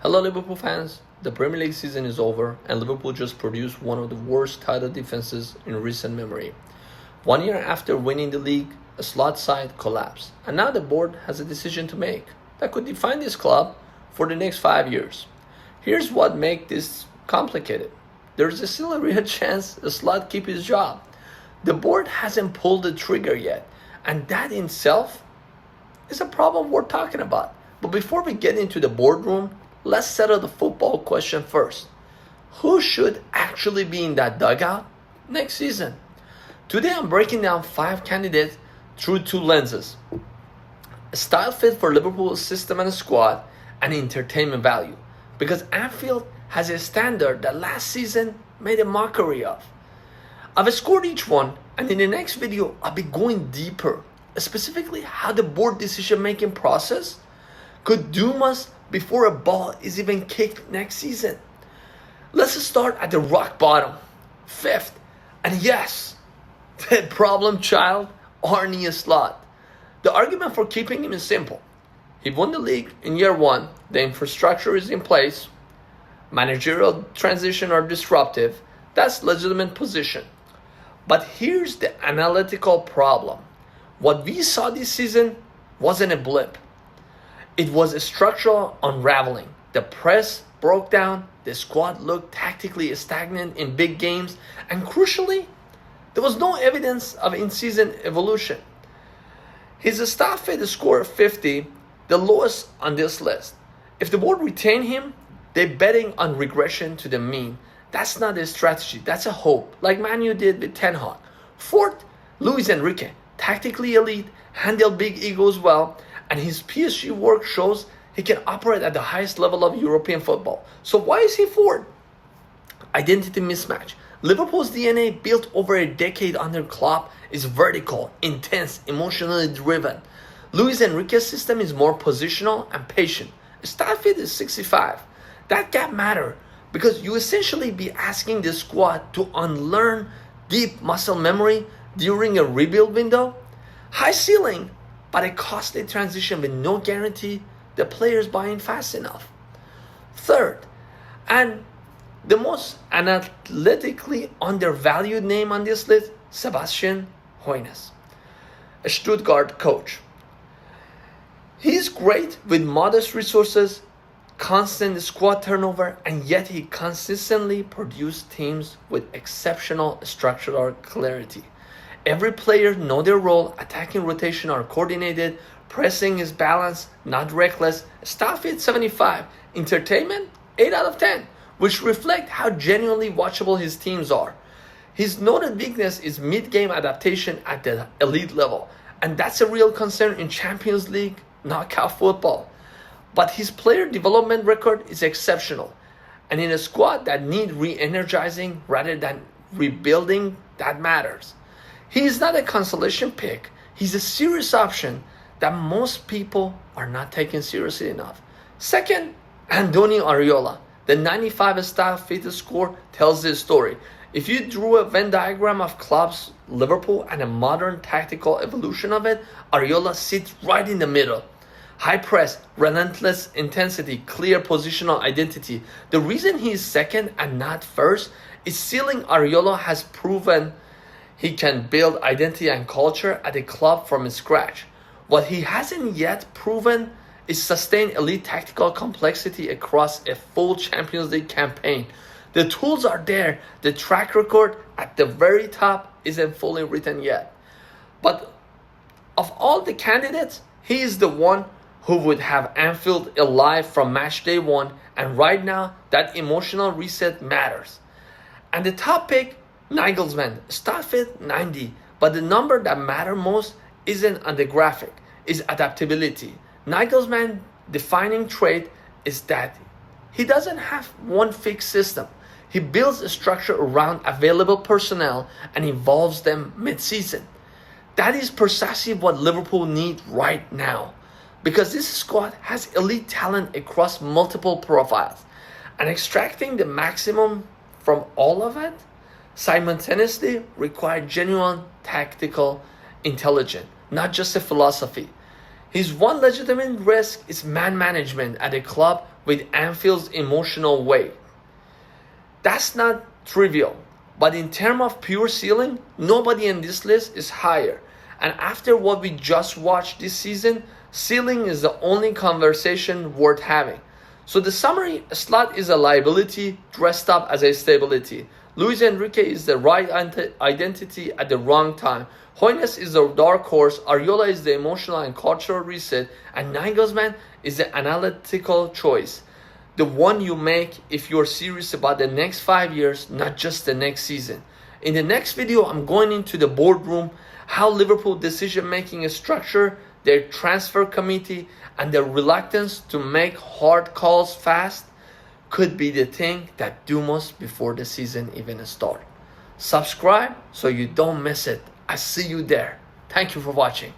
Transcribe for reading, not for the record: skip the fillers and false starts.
Hello, Liverpool fans. The Premier League season is over, and Liverpool just produced one of the worst title defenses in recent memory. 1 year after winning the league, a slot side collapsed, and now the board has a decision to make that could define this club for the next 5 years. Here's what makes this complicated. There's still a real chance the slot keep his job. The board hasn't pulled the trigger yet, and that in itself is a problem worth talking about. But before we get into the boardroom, let's settle the football question first. Who should actually be in that dugout next season? Today I'm breaking down 5 candidates through 2 lenses. A style fit for Liverpool's system and squad, and entertainment value. Because Anfield has a standard that last season made a mockery of. I've scored each one, and in the next video I'll be going deeper, specifically how the board decision-making process could doom us before a ball is even kicked next season. Let's start at the rock bottom, 5th, and yes, the problem child, Arne Slot. The argument for keeping him is simple. He won the league in year 1, the infrastructure is in place, managerial transition are disruptive, that's legitimate position. But here's the analytical problem. What we saw this season wasn't a blip. It was a structural unraveling. The press broke down, the squad looked tactically stagnant in big games, and crucially, there was no evidence of in-season evolution. His staff fit scored 50, the lowest on this list. If the board retain him, they're betting on regression to the mean. That's not a strategy, that's a hope, like Man U did with Ten Hag. 4th, Luis Enrique, tactically elite, handled big egos well, and his PSG work shows he can operate at the highest level of European football. So why is he 4th? Identity mismatch. Liverpool's DNA, built over a decade under Klopp, is vertical, intense, emotionally driven. Luis Enrique's system is more positional and patient. Stafford is 65. That gap matters because you essentially be asking the squad to unlearn deep muscle memory during a rebuild window. High ceiling, but a costly transition with no guarantee the players buying fast enough. 3rd, and the most analytically undervalued name on this list, Sebastian Hoeneß, a Stuttgart coach. He's great with modest resources, constant squad turnover, and yet he consistently produced teams with exceptional structural clarity. Every player know their role, attacking rotation are coordinated, pressing is balanced, not reckless. Staff fit 75, entertainment 8 out of 10, which reflect how genuinely watchable his teams are. His noted weakness is mid-game adaptation at the elite level, and that's a real concern in Champions League knockout football. But his player development record is exceptional, and in a squad that need re-energizing rather than rebuilding, that matters. He is not a consolation pick. He's a serious option that most people are not taking seriously enough. 2nd, Andoni Areola. The 95 style fit score tells this story. If you drew a Venn diagram of Klopp's Liverpool and a modern tactical evolution of it, Areola sits right in the middle. High press, relentless intensity, clear positional identity. The reason he is 2nd and not 1st is ceiling Areola has proven he can build identity and culture at a club from scratch. What he hasn't yet proven is sustained elite tactical complexity across a full Champions League campaign. The tools are there, the track record at the very top isn't fully written yet. But of all the candidates, he is the one who would have Anfield alive from match day 1, and right now that emotional reset matters. And the top pick, Nagelsmann, start fit 90, but the number that matters most isn't on the graphic, is adaptability. Nagelsmann's defining trait is that he doesn't have one fixed system. He builds a structure around available personnel and evolves them mid-season. That is precisely what Liverpool need right now, because this squad has elite talent across multiple profiles, and extracting the maximum from all of it simultaneously require genuine tactical intelligence, not just a philosophy. His one legitimate risk is man management at a club with Anfield's emotional weight. That's not trivial, but in terms of pure ceiling, nobody in this list is higher. And after what we just watched this season, ceiling is the only conversation worth having. So the summary, Slot is a liability dressed up as a stability. Luis Enrique is the right identity at the wrong time. Hoynes is the dark horse, Ariola is the emotional and cultural reset, and Nagelsmann is the analytical choice. The one you make if you're serious about the next 5 years, not just the next season. In the next video, I'm going into the boardroom, how Liverpool decision-making is structured, their transfer committee, and their reluctance to make hard calls fast could be the thing that doom us before the season even starts. Subscribe so you don't miss it. I see you there. Thank you for watching.